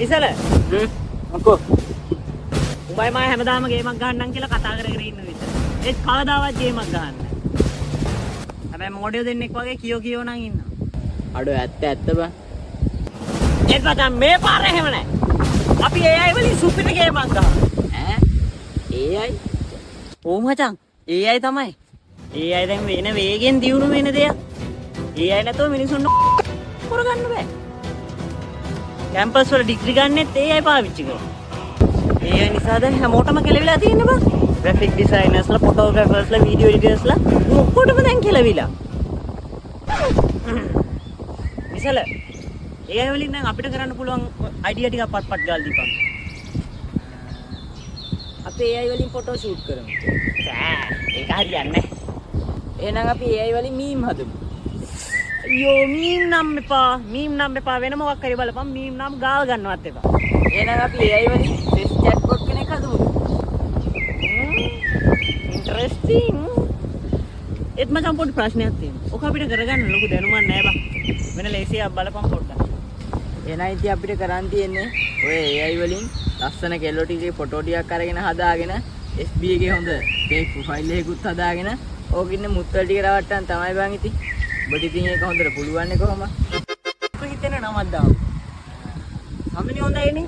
නිසල මොකෝ උඹයි මම හැමදාම ගේමක් ගහන්නම් කියලා කතා කරගෙන ඉන්න විතර. ඒත් කවදාවත් ගේමක් ගහන්න. හැබැයි මොඩියෝ දෙන්නෙක් වගේ කියෝ නම් ඉන්නවා. අඩෝ ඇත්ත බං. ඒත් මචං මේ පාරේ එහෙම නැහැ. අපි AI වලින් සුපිරි ගේමක් ගහනවා. AI? ඕ මචං AI තමයි. AI දැන් වෙන වේගෙන් දියුණු වෙන දෙයක්. AI නැතුව මිනිසුන්ට කරගන්න බෑ. කැම්පස් වල ඩිග්‍රී ගන්නෙත් AI පාවිච්චි කරනවා. AI නිසා දැන් හැමෝටම කෙලවිලා තියෙන්නේ බං. ග්‍රැෆික් ඩිසයිනර්ස්ලා, ෆොටෝග්‍රැෆර්ස්ලා, වීඩියෝ එඩිටර්ස්ලා ඔක්කොටම දැන් කෙලවිලා. විසල AI වලින් දැන් අපිට කරන්න පුළුවන් අයිඩියා ටිකක් පට්පට් ගාලා දීපන්. අපි AI වලින් ෆොටෝ ෂූට් කරමු. ඒක හරියන්නේ නැහැ. එහෙනම් අපි AI වලින් මීම් හදමු. අයියෝ මීම් නම් එපා වෙන මොකක් හරි බලපන් මීම් නම් ගාව ගන්නවත් එපා. එහෙනම් අපි AI වලින් ෆේස් චැට්බොට් කෙනෙක් හදමු. ඉන්ටරෙස්ටිං. ඒත් මචං පොඩි ප්‍රශ්නයක් තියෙනවා. ඔක අපිට කරගන්න ලොකු දැනුමක් නැහැ බං. වෙන ලේසියක් බලපන් පොඩ්ඩක්. එහෙනම් ඉතින් අපිට කරන් තියෙන්නේ ඔය AI වලින් ලස්සන කෙල්ලෝ ටිකේ ෆොටෝ ටිකක් අරගෙන හදාගෙන FB එකේ හොඳ ෆේක් ප්‍රොෆයිල් එකකුත් හදාගෙන ඕකින්නේ මුත්තල් ටික රවට්ටන් තමයි බං ඉතින්. ඔබට ඉතින් ඒක හොඳට පුළුවන් නේ කොහොම? ඔක හිතෙන නමක් දාමු. සම්මිනි හොඳයිනේ.